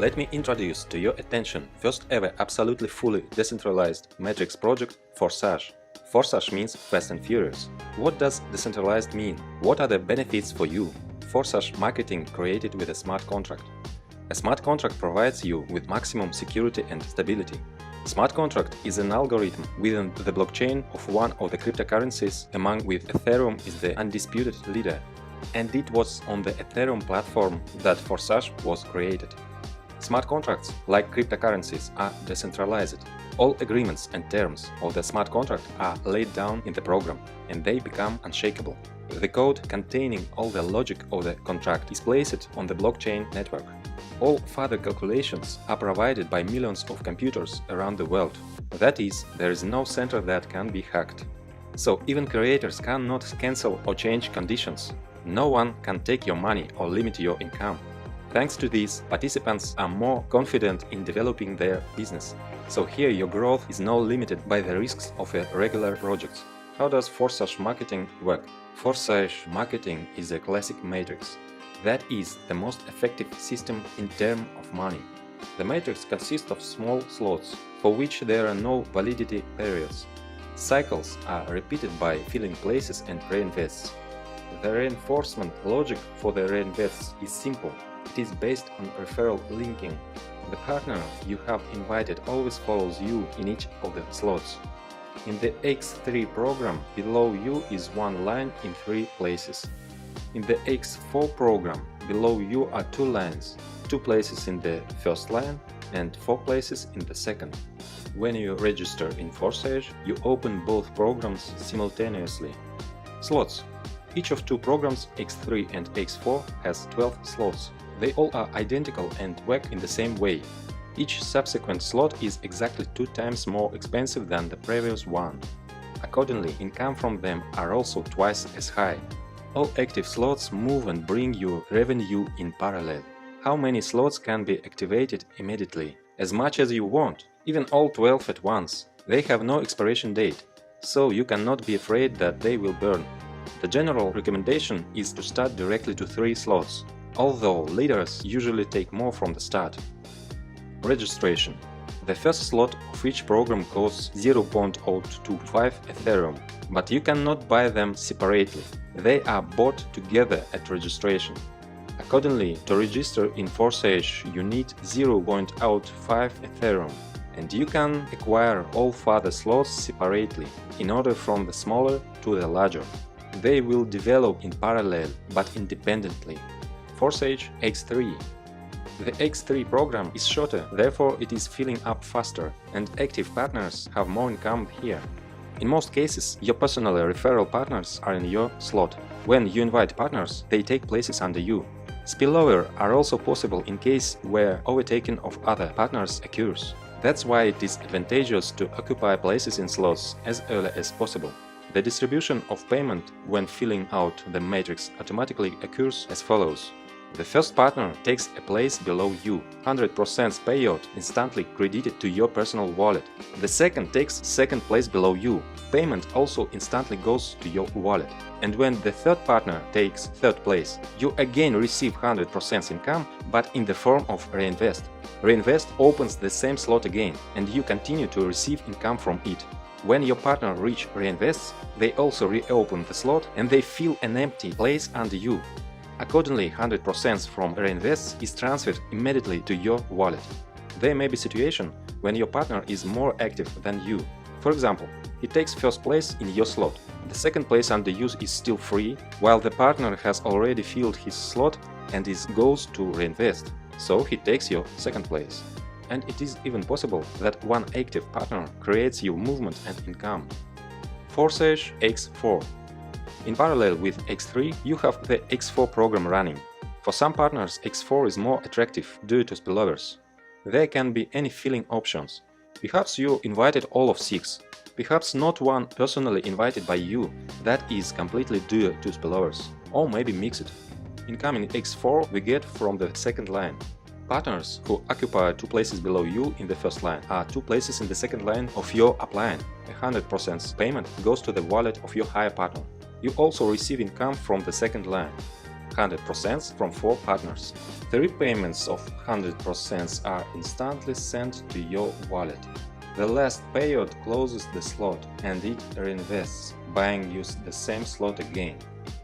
Let me introduce to your attention first ever absolutely fully decentralized matrix project Forsage. Forsage means fast and furious. What does decentralized mean? What are the benefits for you? Forsage marketing created with a smart contract. A smart contract provides you with maximum security and stability. Smart contract is an algorithm within the blockchain of one of the cryptocurrencies, among which Ethereum is the undisputed leader. And it was on the Ethereum platform that Forsage was created. Smart contracts, like cryptocurrencies, are decentralized. All agreements and terms of the smart contract are laid down in the program, and they become unshakable. The code containing all the logic of the contract is placed on the blockchain network. All further calculations are provided by millions of computers around the world. That is, there is no center that can be hacked. So even creators cannot cancel or change conditions. No one can take your money or limit your income. Thanks to this, participants are more confident in developing their business. So here your growth is not limited by the risks of a regular project. How does Forsage marketing work? Forsage marketing is a classic matrix. That is the most effective system in terms of money. The matrix consists of small slots, for which there are no validity periods. Cycles are repeated by filling places and reinvests. The reinforcement logic for the reinvests is simple. It is based on referral linking. The partner you have invited always follows you in each of the slots. In the X3 program, below you is one line in 3 places. In the X4 program, below you are 2 lines, 2 places in the first line and 4 places in the second. When you register in Forsage, you open both programs simultaneously. Slots. Each of 2 programs, X3 and X4, has 12 slots. They all are identical and work in the same way. Each subsequent slot is exactly 2 times more expensive than the previous one. Accordingly, income from them are also twice as high. All active slots move and bring you revenue in parallel. How many slots can be activated immediately? As much as you want, even all 12 at once. They have no expiration date, so you cannot be afraid that they will burn. The general recommendation is to start directly to 3 slots, although leaders usually take more from the start. Registration. The first slot of each program costs 0.025 Ethereum, but you cannot buy them separately. They are bought together at registration. Accordingly, to register in Forsage, you need 0.05 Ethereum, and you can acquire all further slots separately, in order from the smaller to the larger. They will develop in parallel, but independently. Forsage X3. The X3 program is shorter, therefore it is filling up faster, and active partners have more income here. In most cases, your personal referral partners are in your slot. When you invite partners, they take places under you. Spillover are also possible in case where overtaking of other partners occurs. That's why it is advantageous to occupy places in slots as early as possible. The distribution of payment when filling out the matrix automatically occurs as follows. The first partner takes a place below you, 100% payout instantly credited to your personal wallet. The second takes second place below you, payment also instantly goes to your wallet. And when the third partner takes third place, you again receive 100% income, but in the form of reinvest. Reinvest opens the same slot again, and you continue to receive income from it. When your partner reach reinvests, they also reopen the slot and they fill an empty place under you. Accordingly, 100% from reinvests is transferred immediately to your wallet. There may be situation when your partner is more active than you. For example, he takes first place in your slot. The second place under you is still free, while the partner has already filled his slot and goes to reinvest, so he takes your second place. And it is even possible that one active partner creates you movement and income. Forsage X4. In parallel with X3, you have the X4 program running. For some partners, X4 is more attractive due to spillovers. There can be any filling options. Perhaps you invited all of 6. Perhaps not one personally invited by you, that is completely due to spillovers. Or maybe mixed. Incoming X4 we get from the second line. Partners who occupy 2 places below you in the first line are 2 places in the second line of your upline. 100% payment goes to the wallet of your higher partner. You also receive income from the second line. 100% from 4 partners. The repayments of 100% are instantly sent to your wallet. The last payout closes the slot and it reinvests, buying you the same slot again.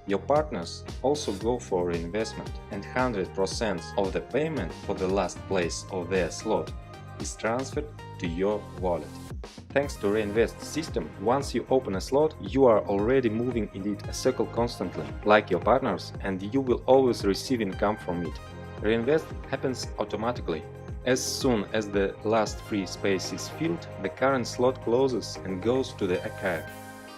Your partners also go for reinvestment, and 100% of the payment for the last place of their slot is transferred to your wallet. Thanks to Reinvest system, once you open a slot, you are already moving in it a circle constantly, like your partners, and you will always receive income from it. Reinvest happens automatically. As soon as the last free space is filled, the current slot closes and goes to the archive.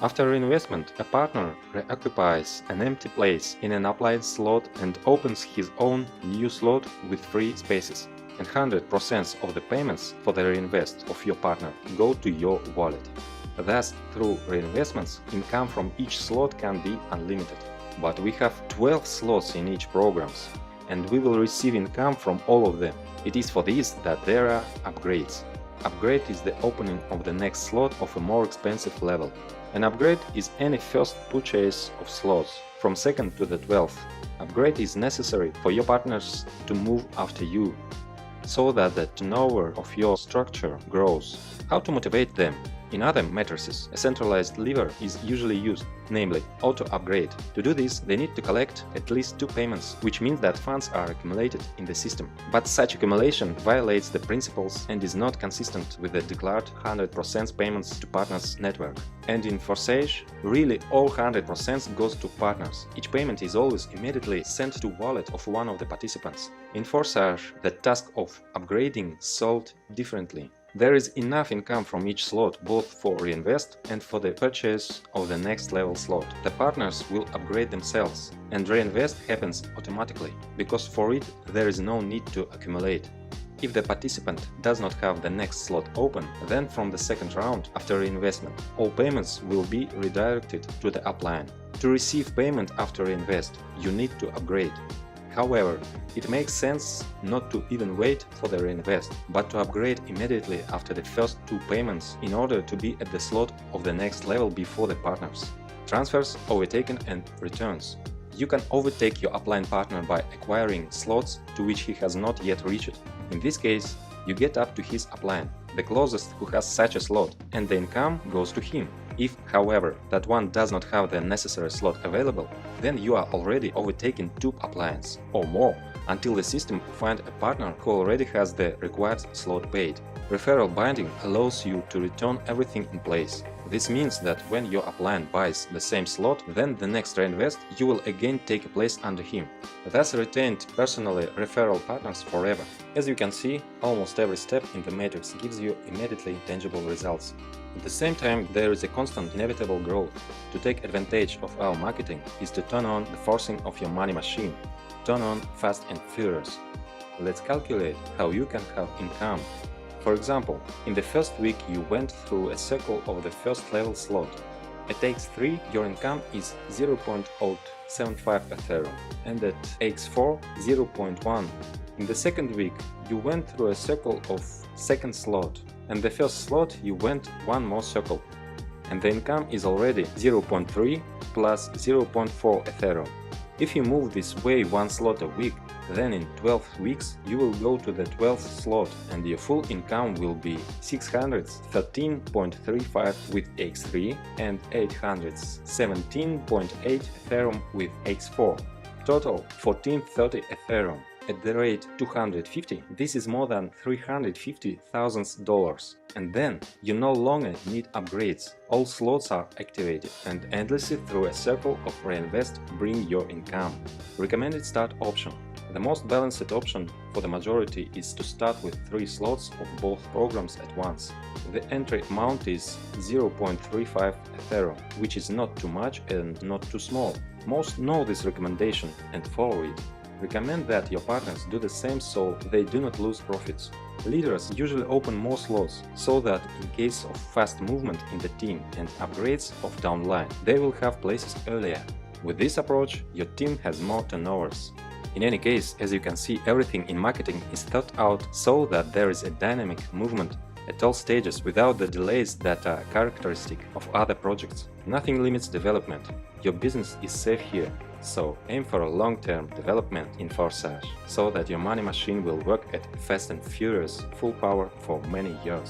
After reinvestment, a partner reoccupies an empty place in an upline slot and opens his own new slot with free spaces. And 100% of the payments for the reinvest of your partner go to your wallet. Thus, through reinvestments, income from each slot can be unlimited. But we have 12 slots in each programs, and we will receive income from all of them. It is for this that there are upgrades. Upgrade is the opening of the next slot of a more expensive level. An upgrade is any first purchase of slots, from 2nd to the 12th. Upgrade is necessary for your partners to move after you, so that the turnover of your structure grows. How to motivate them? In other matrices, a centralized lever is usually used, namely auto-upgrade. To do this, they need to collect at least 2 payments, which means that funds are accumulated in the system. But such accumulation violates the principles and is not consistent with the declared 100% payments to partners network. And in Forsage, really all 100% goes to partners. Each payment is always immediately sent to wallet of one of the participants. In Forsage, the task of upgrading solved differently. There is enough income from each slot, both for reinvest and for the purchase of the next level slot. The partners will upgrade themselves, and reinvest happens automatically, because for it there is no need to accumulate. If the participant does not have the next slot open, then from the second round after reinvestment, all payments will be redirected to the upline. To receive payment after reinvest, you need to upgrade. However, it makes sense not to even wait for the reinvest, but to upgrade immediately after the first 2 payments in order to be at the slot of the next level before the partners. Transfers, overtaken and returns. You can overtake your upline partner by acquiring slots to which he has not yet reached. In this case, you get up to his upline, the closest who has such a slot, and the income goes to him. If, however, that one does not have the necessary slot available, then you are already overtaking 2 uplines or more until the system finds a partner who already has the required slot paid. Referral binding allows you to return everything in place. This means that when your upline buys the same slot, then the next reinvest you will again take a place under him. Thus retained personally referral partners forever. As you can see, almost every step in the matrix gives you immediately tangible results. At the same time, there is a constant inevitable growth. To take advantage of our marketing is to turn on the forcing of your money machine. Turn on fast and furious. Let's calculate how you can have income. For example, in the first week you went through a circle of the first level slot. At x3 your income is 0.075 Ethereum and at x4 0.1. In the second week you went through a circle of second slot, and the first slot you went one more circle, and the income is already 0.3 plus 0.4 Ethereum. If you move this way one slot a week, then in 12 weeks you will go to the 12th slot and your full income will be 613.35 with x3 and 817.8 Ethereum with x4. Total 1430 Ethereum. At the rate 250, this is more than $350,000. And then you no longer need upgrades. All slots are activated and endlessly through a circle of reinvest bring your income. Recommended start option. The most balanced option for the majority is to start with 3 slots of both programs at once. The entry amount is 0.35 Ethereum, which is not too much and not too small. Most know this recommendation and follow it. Recommend that your partners do the same so they do not lose profits. Leaders usually open more slots, so that in case of fast movement in the team and upgrades of downline, they will have places earlier. With this approach, your team has more turnovers. In any case, as you can see, everything in marketing is thought out so that there is a dynamic movement at all stages without the delays that are characteristic of other projects. Nothing limits development. Your business is safe here. So aim for a long-term development in Forsage, so that your money machine will work at fast and furious full power for many years.